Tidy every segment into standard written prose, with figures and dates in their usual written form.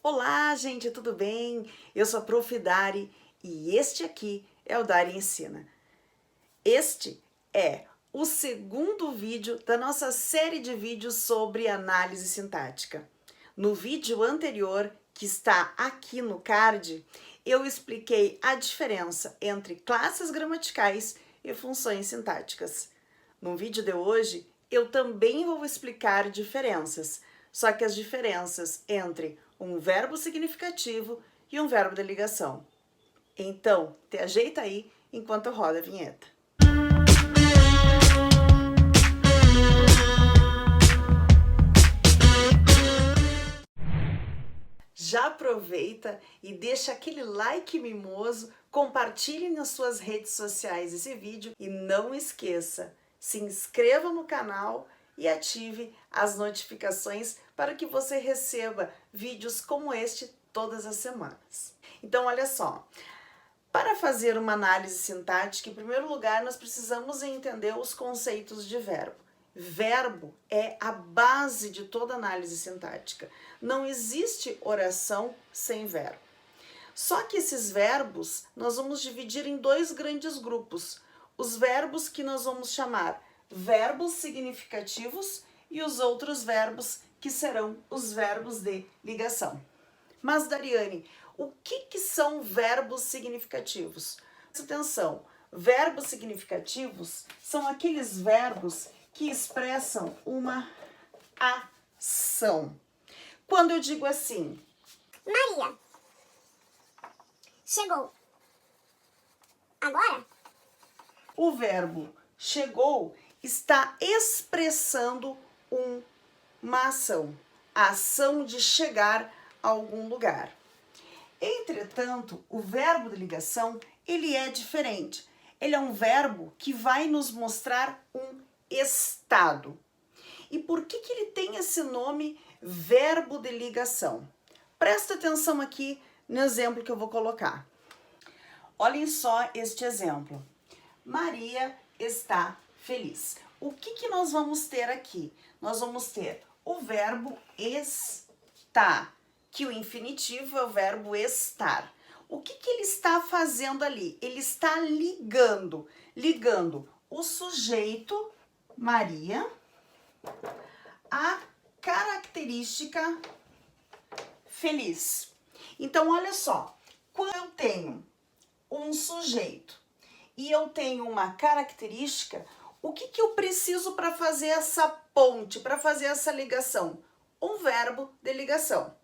Olá, gente, tudo bem? Eu sou a Prof. Dari e este aqui é o Dari Ensina. Este é o segundo vídeo da nossa série de vídeos sobre análise sintática. No vídeo anterior, que está aqui no card, eu expliquei a diferença entre classes gramaticais e funções sintáticas. No vídeo de hoje, eu também vou explicar diferenças, só que as diferenças entre um verbo significativo e um verbo de ligação. Então, te ajeita aí enquanto eu rodo a vinheta. Já aproveita e deixa aquele like mimoso, compartilhe nas suas redes sociais esse vídeo e não esqueça, se inscreva no canal e ative as notificações para que você receba vídeos como este todas as semanas. Então, olha só, para fazer uma análise sintática, em primeiro lugar, nós precisamos entender os conceitos de verbo. Verbo é a base de toda análise sintática. Não existe oração sem verbo. Só que esses verbos nós vamos dividir em dois grandes grupos. Os verbos que nós vamos chamar verbos significativos e os outros verbos que serão os verbos de ligação. Mas, Dariane, o que são verbos significativos? Presta atenção, verbos significativos são aqueles verbos que expressam uma ação. Quando eu digo assim, Maria chegou agora, o verbo chegou está expressando uma ação, a ação de chegar a algum lugar. Entretanto, o verbo de ligação, ele é diferente. Ele é um verbo que vai nos mostrar um estado. E por que ele tem esse nome verbo de ligação? Presta atenção aqui no exemplo que eu vou colocar. Olhem só este exemplo. Maria está feliz. O que nós vamos ter aqui? Nós vamos ter o verbo está, que o infinitivo é o verbo estar. O que ele está fazendo ali? Ele está ligando o sujeito, Maria, a característica feliz. Então, olha só, quando eu tenho um sujeito e eu tenho uma característica, o que eu preciso para fazer essa ponte, para fazer essa ligação? Um verbo de ligação.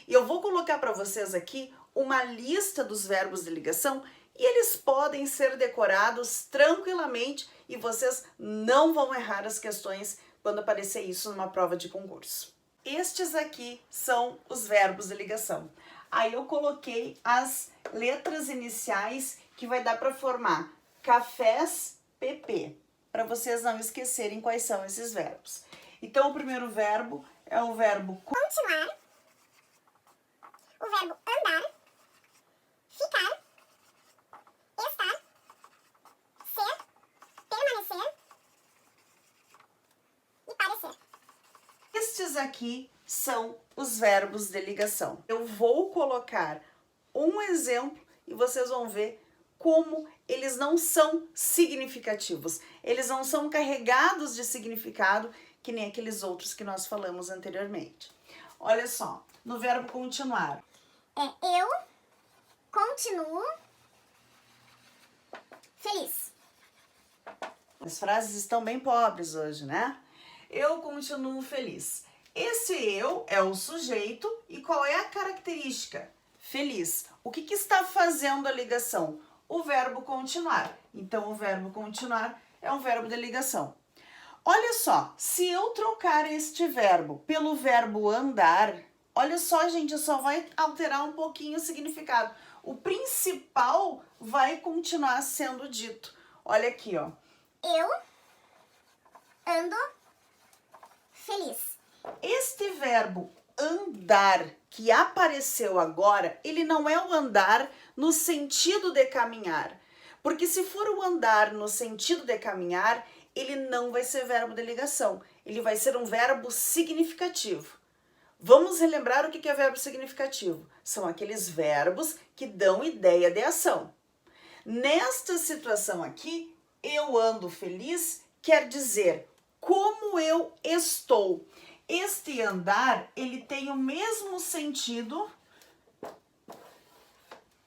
E eu vou colocar para vocês aqui uma lista dos verbos de ligação e eles podem ser decorados tranquilamente e vocês não vão errar as questões quando aparecer isso numa prova de concurso. Estes aqui são os verbos de ligação. Aí eu coloquei as letras iniciais que vai dar para formar cafés PP, para vocês não esquecerem quais são esses verbos. Então o primeiro verbo é o verbo continuar, o verbo andar, ficar, estar, ser, permanecer e parecer. Estes aqui são os verbos de ligação. Eu vou colocar um exemplo e vocês vão ver como eles não são significativos. Eles não são carregados de significado que nem aqueles outros que nós falamos anteriormente. Olha só, no verbo continuar. Eu continuo feliz. As frases estão bem pobres hoje, né? Eu continuo feliz. Esse eu é o sujeito e qual é a característica? Feliz. O que está fazendo a ligação? O verbo continuar. Então, o verbo continuar é um verbo de ligação. Olha só, se eu trocar este verbo pelo verbo andar, olha só, gente, só vai alterar um pouquinho o significado. O principal vai continuar sendo dito. Olha aqui, ó. Eu ando feliz. Este verbo andar que apareceu agora, ele não é o andar no sentido de caminhar. Porque se for o andar no sentido de caminhar, ele não vai ser verbo de ligação. Ele vai ser um verbo significativo. Vamos relembrar o que é verbo significativo. São aqueles verbos que dão ideia de ação. Nesta situação aqui, eu ando feliz quer dizer como eu estou. Este andar, ele tem o mesmo sentido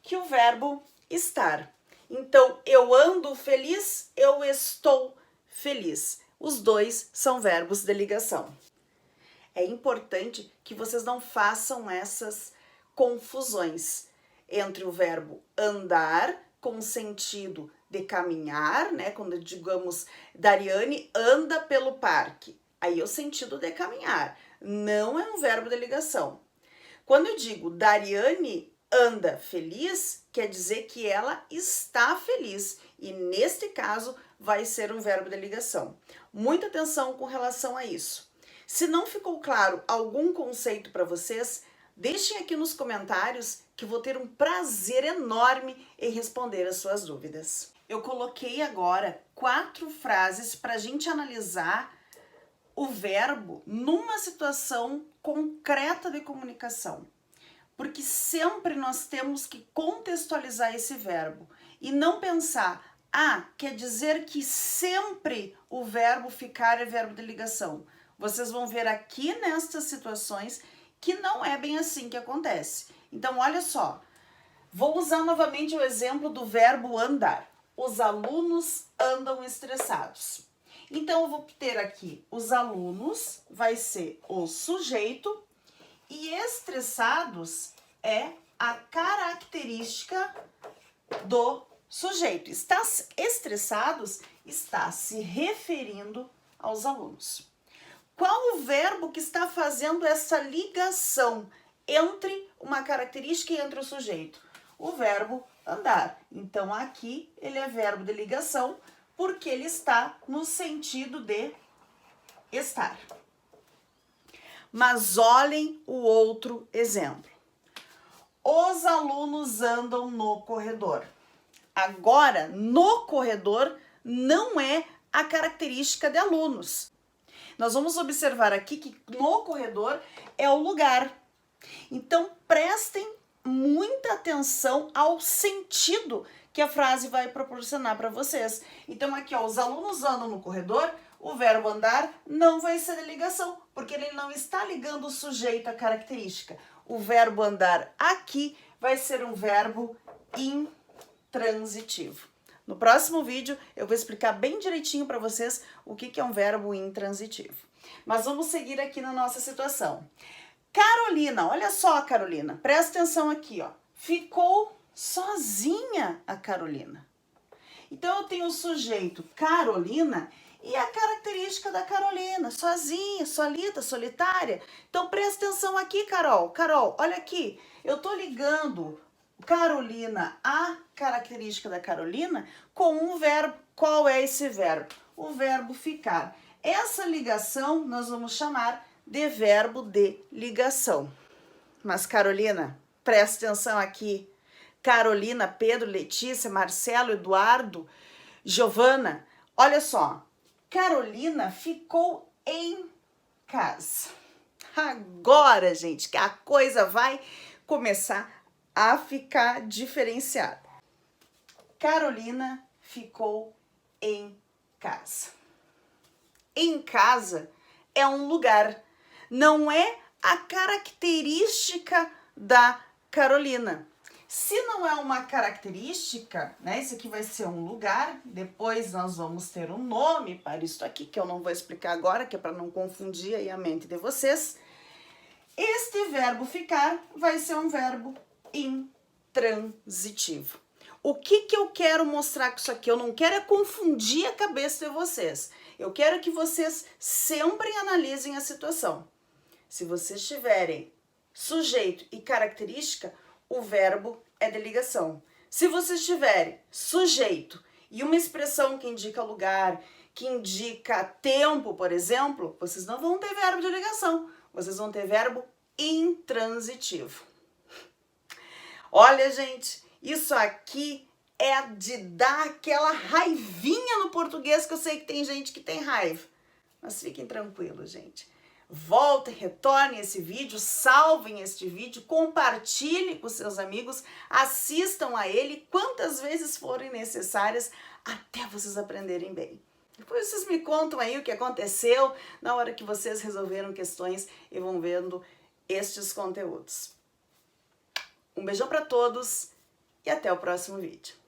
que o verbo estar. Então, eu ando feliz, eu estou feliz. Os dois são verbos de ligação. É importante que vocês não façam essas confusões entre o verbo andar com sentido de caminhar, né? Quando digamos, Dariane anda pelo parque. Aí é o sentido de caminhar, não é um verbo de ligação. Quando eu digo Dariane anda feliz, quer dizer que ela está feliz. E neste caso vai ser um verbo de ligação. Muita atenção com relação a isso. Se não ficou claro algum conceito para vocês, deixem aqui nos comentários que vou ter um prazer enorme em responder as suas dúvidas. Eu coloquei agora 4 frases para a gente analisar o verbo numa situação concreta de comunicação. Porque sempre nós temos que contextualizar esse verbo e não pensar, quer dizer que sempre o verbo ficar é verbo de ligação. Vocês vão ver aqui nestas situações que não é bem assim que acontece. Então, olha só, vou usar novamente o exemplo do verbo andar. Os alunos andam estressados. Então, eu vou ter aqui os alunos, vai ser o sujeito, e estressados é a característica do sujeito. Estressados está se referindo aos alunos. Qual o verbo que está fazendo essa ligação entre uma característica e entre o sujeito? O verbo andar. Então, aqui ele é verbo de ligação porque ele está no sentido de estar. Mas olhem o outro exemplo. Os alunos andam no corredor. Agora, no corredor não é a característica de alunos. Nós vamos observar aqui que no corredor é o lugar. Então, prestem muita atenção ao sentido que a frase vai proporcionar para vocês. Então, aqui, ó, os alunos andam no corredor, o verbo andar não vai ser de ligação, porque ele não está ligando o sujeito à característica. O verbo andar aqui vai ser um verbo intransitivo. No próximo vídeo, eu vou explicar bem direitinho para vocês o que é um verbo intransitivo. Mas vamos seguir aqui na nossa situação. Carolina, olha só a Carolina, presta atenção aqui, ó. Ficou sozinha a Carolina. Então, eu tenho o sujeito Carolina e a característica da Carolina, sozinha, solita, solitária. Então, presta atenção aqui, Carol. Carol, olha aqui, eu tô ligando Carolina, a característica da Carolina, com um verbo. Qual é esse verbo? O verbo ficar. Essa ligação nós vamos chamar de verbo de ligação. Mas Carolina, presta atenção aqui. Carolina, Pedro, Letícia, Marcelo, Eduardo, Giovana, olha só. Carolina ficou em casa. Agora, gente, que a coisa vai começar a ficar diferenciada. Carolina ficou em casa. Em casa é um lugar, não é a característica da Carolina. Se não é uma característica, né? Esse aqui vai ser um lugar, depois nós vamos ter um nome para isso aqui, que eu não vou explicar agora, que é para não confundir aí a mente de vocês. Este verbo ficar vai ser um verbo intransitivo. O que eu quero mostrar com isso aqui? Eu não quero é confundir a cabeça de vocês. Eu quero que vocês sempre analisem a situação. Se vocês tiverem sujeito e característica, o verbo é de ligação. Se vocês tiverem sujeito e uma expressão que indica lugar, que indica tempo, por exemplo, vocês não vão ter verbo de ligação. Vocês vão ter verbo intransitivo. Olha, gente, isso aqui é de dar aquela raivinha no português, que eu sei que tem gente que tem raiva. Mas fiquem tranquilos, gente. voltem, retornem esse vídeo, salvem este vídeo, compartilhem com seus amigos, assistam a ele quantas vezes forem necessárias até vocês aprenderem bem. Depois vocês me contam aí o que aconteceu na hora que vocês resolveram questões e vão vendo estes conteúdos. Um beijão para todos e até o próximo vídeo.